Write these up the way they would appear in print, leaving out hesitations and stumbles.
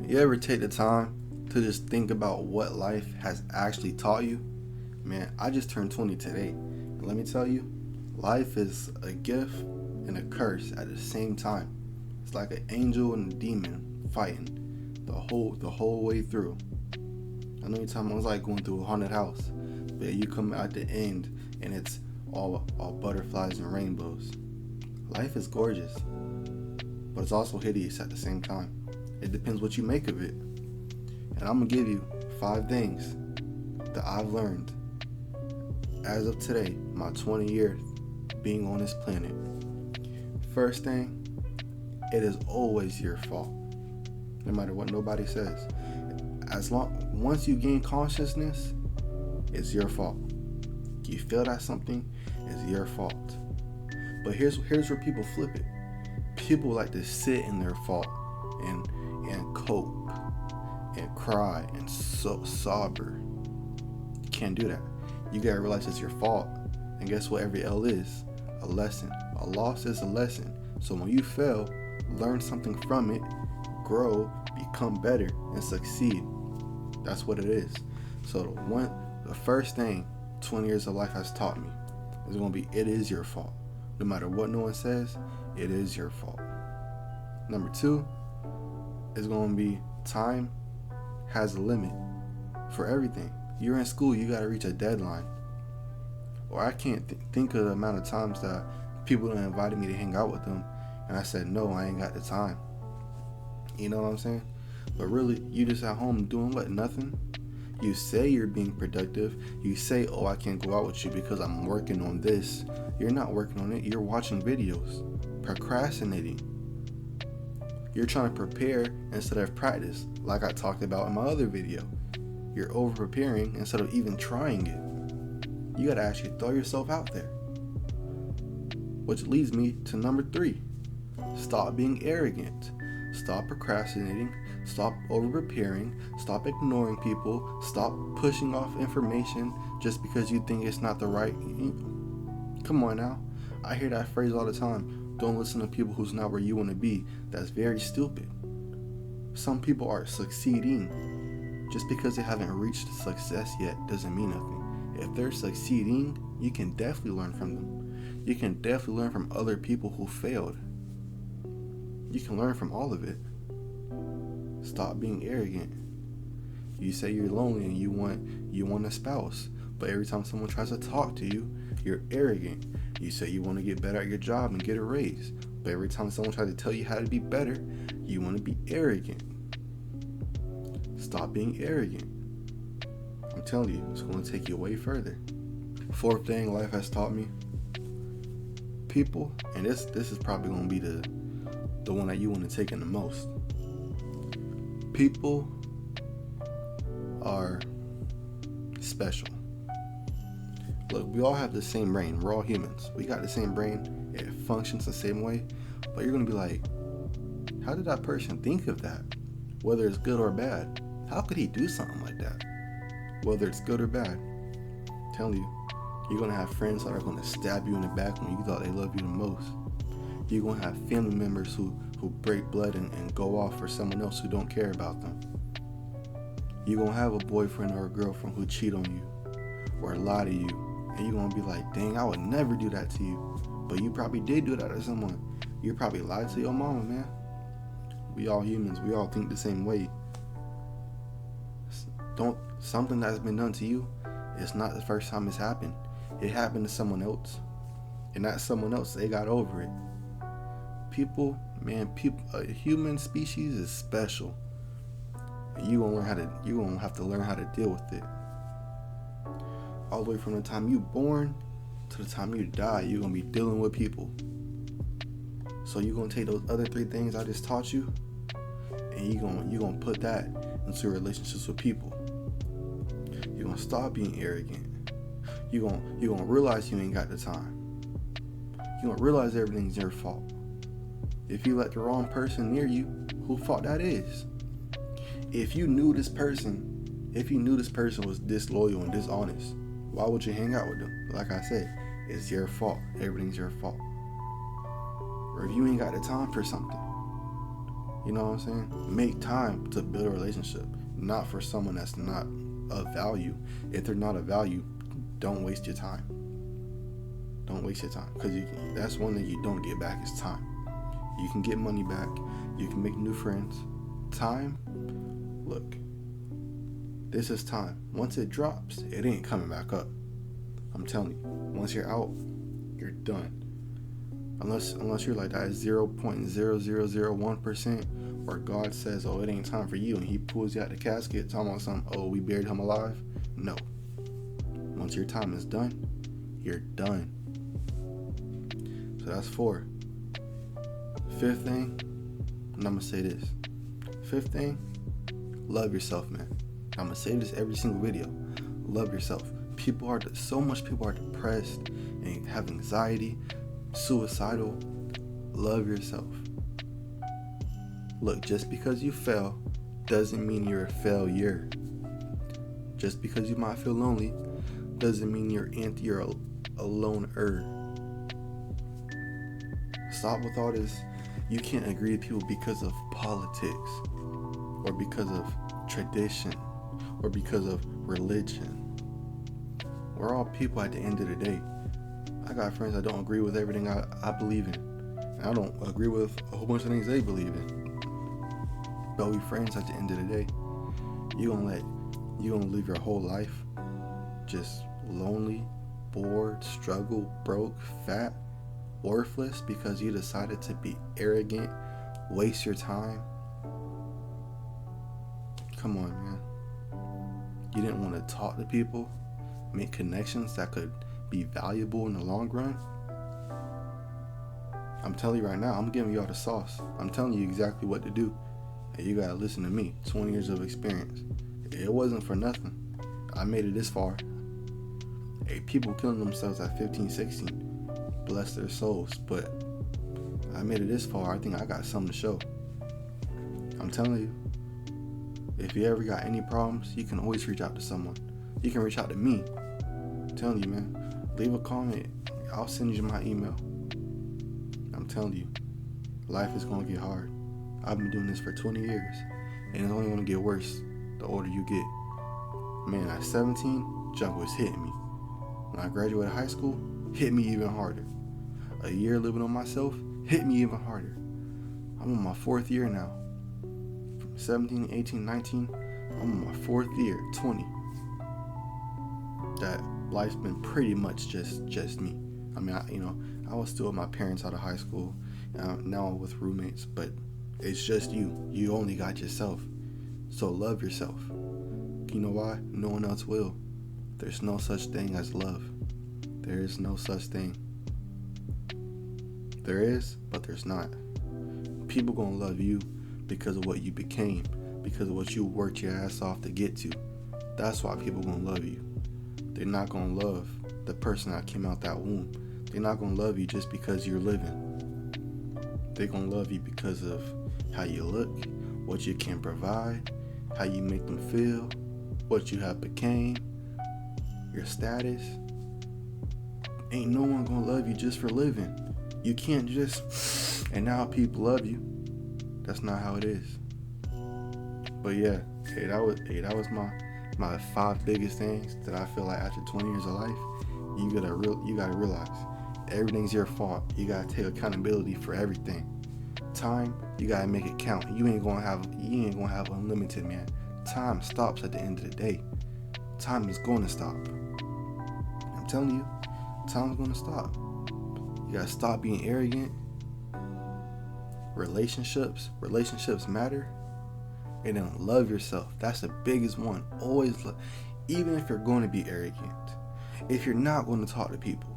You ever take the time to just think about what life has actually taught you? Man, I just turned 20 today. And let me tell you, life is a gift and a curse at the same time. It's like an angel and a demon fighting the whole way through. I know time I was like going through a haunted house, but you come at the end and it's all butterflies and rainbows. Life is gorgeous, but it's also hideous at the same time. It depends what you make of it. And I'm gonna give you 5 things that I've learned as of today, my 20 years being on this planet. First thing, it is always your fault. No matter what nobody says. Once you gain consciousness, it's your fault. You feel at something, it's your fault. But here's where people flip it. People like to sit in their fault and cope and cry and sobber. You can't do that. You gotta realize it's your fault. And guess what every L is? A lesson. A loss is a lesson. So when you fail, learn something from it, grow, become better, and succeed. That's what it is. So the first thing 20 years of life has taught me is going to be, it is your fault. No matter what no one says, it is your fault. Number 2 is going to be, time has a limit for everything. You're in school, you got to reach a deadline. Or I can't think of the amount of times that people have invited me to hang out with them, and I said, no, I ain't got the time. You know what I'm saying? But really, you just at home doing what? Nothing? You say you're being productive. You say, oh, I can't go out with you because I'm working on this. You're not working on it. You're watching videos. Procrastinating. You're trying to prepare instead of practice, like I talked about in my other video. You're over-preparing instead of even trying it. You got to actually throw yourself out there. Which leads me to number 3. Stop being arrogant. Stop procrastinating. Stop over-preparing. Stop ignoring people. Stop pushing off information just because you think it's not the right. Come on now. I hear that phrase all the time. Don't listen to people who's not where you want to be. That's very stupid. Some people are succeeding. Just because they haven't reached success yet doesn't mean nothing. If they're succeeding, you can definitely learn from them. You can definitely learn from other people who failed. You can learn from all of it. Stop being arrogant. You say you're lonely and you want a spouse, but every time someone tries to talk to you, you're arrogant. You say you want to get better at your job and get a raise, but every time someone tries to tell you how to be better, you want to be arrogant. Stop being arrogant. I'm telling you, it's going to take you way further. 4th thing life has taught me, people, and this is probably going to be the one that you want to take in the most. People are special. Look, we all have the same brain. We're all humans. We got the same brain. It functions the same way. But you're going to be like, how did that person think of that? Whether it's good or bad. How could he do something like that? Whether it's good or bad. I'm telling you, you're going to have friends that are going to stab you in the back when you thought they loved you the most. You're going to have family members who break blood and go off for someone else who don't care about them. You're going to have a boyfriend or a girlfriend who cheat on you or lie to you. And you're going to be like, dang, I would never do that to you. But you probably did do that to someone. You probably lied to your mama, man. We all humans. We all think the same way. Something that's been done to you, it's not the first time it's happened. It happened to someone else. And that someone else, they got over it. People, human species is special. And you're gonna have to learn how to deal with it. All the way from the time you're born to the time you die, you're gonna be dealing with people. So you're gonna take those other 3 things I just taught you, and you're gonna put that into relationships with people. You're gonna stop being arrogant. You're gonna realize you ain't got the time. You're gonna realize everything's your fault. If you let the wrong person near you, whose fault that is? If you knew this person was disloyal and dishonest, why would you hang out with them? Like I said, it's your fault. Everything's your fault. Or if you ain't got the time for something, You know what I'm saying? Make time to build a relationship, not for someone that's not of value. If they're not of value, don't waste your time. Don't waste your time, because that's one thing you don't get back is time. You can get money back. You can make new friends. Time, look, this is time. Once it drops, it ain't coming back up. I'm telling you, once you're out, you're done. Unless you're like that 0.0001%, or God says, oh, it ain't time for you, and he pulls you out the casket talking about something, oh, we buried him alive. No. Once your time is done, you're done. So that's 4. 5th thing, and I'm gonna say this. 5th thing, love yourself, man. I'm gonna say this every single video. Love yourself. So much people are depressed and have anxiety, suicidal. Love yourself. Look, just because you fail doesn't mean you're a failure. Just because you might feel lonely doesn't mean you're a loner. Stop with all this. You can't agree with people because of politics, or because of tradition, or because of religion. We're all people at the end of the day. I got friends that don't agree with everything I believe in. And I don't agree with a whole bunch of things they believe in. But we friends at the end of the day. You gonna live your whole life just lonely, bored, struggle, broke, fat, worthless because you decided to be arrogant, waste your time? Come on, man. You didn't want to talk to people, make connections that could be valuable in the long run? I'm telling you right now, I'm giving you all the sauce. I'm telling you exactly what to do. And you gotta listen to me. 20 years of experience. It wasn't for nothing. I made it this far. Hey, people killing themselves at 15, 16. Bless their souls. But I made it this far. I think I got something to show. I'm telling you. If you ever got any problems, you can always reach out to someone. You can reach out to me. I'm telling you, man. Leave a comment. I'll send you my email. I'm telling you, life is going to get hard. I've been doing this for 20 years, and it's only going to get worse the older you get. Man, at 17, junk was hitting me. When I graduated high school, hit me even harder. A year living on myself hit me even harder. I'm on my 4th year now. From 17, 18, 19, I'm on my 4th year, 20. That life's been pretty much just me. I mean, I was still with my parents out of high school. Now I'm with roommates, but it's just you. You only got yourself. So love yourself. You know why? No one else will. There's no such thing as love. There is no such thing. There is, but there's not. People gonna love you because of what you became, because of what you worked your ass off to get to. That's why people gonna love you. They're not gonna love the person that came out that womb. They're not gonna love you just because you're living. They're gonna love you because of how you look, what you can provide, how you make them feel, what you have became, your status. Ain't no one gonna love you just for living. You can't just, and now people love you. That's not how it is. But yeah, that was my 5 biggest things that I feel like after 20 years of life, you gotta realize everything's your fault. You gotta take accountability for everything. Time, you gotta make it count. You ain't gonna have unlimited, man. Time stops at the end of the day. Time is gonna stop. I'm telling you, time's gonna stop. You gotta stop being arrogant. Relationships matter. And then love yourself. That's the biggest one. Always love. Even if you're going to be arrogant, if you're not going to talk to people,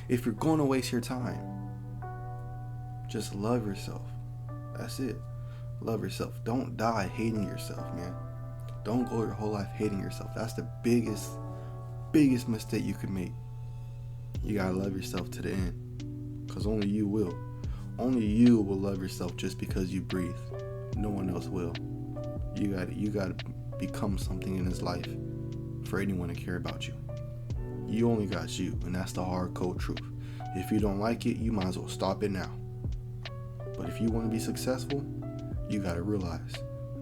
if you're going to waste your time, just love yourself. That's it. Love yourself. Don't die hating yourself, man. Don't go your whole life hating yourself. That's the biggest mistake you could make. You gotta love yourself to the end, because only you will. Only you will love yourself just because you breathe. No one else will. You gotta become something in this life for anyone to care about you. You only got you, and that's the hard cold truth. If you don't like it, you might as well stop it now. But if you want to be successful, you gotta realize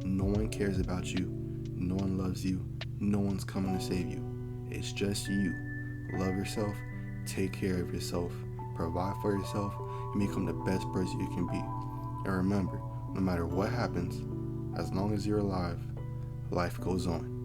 no one cares about you, no one loves you, no one's coming to save you. It's just you. Love yourself, take care of yourself, provide for yourself, and become the best person you can be. And remember, no matter what happens, as long as you're alive, life goes on.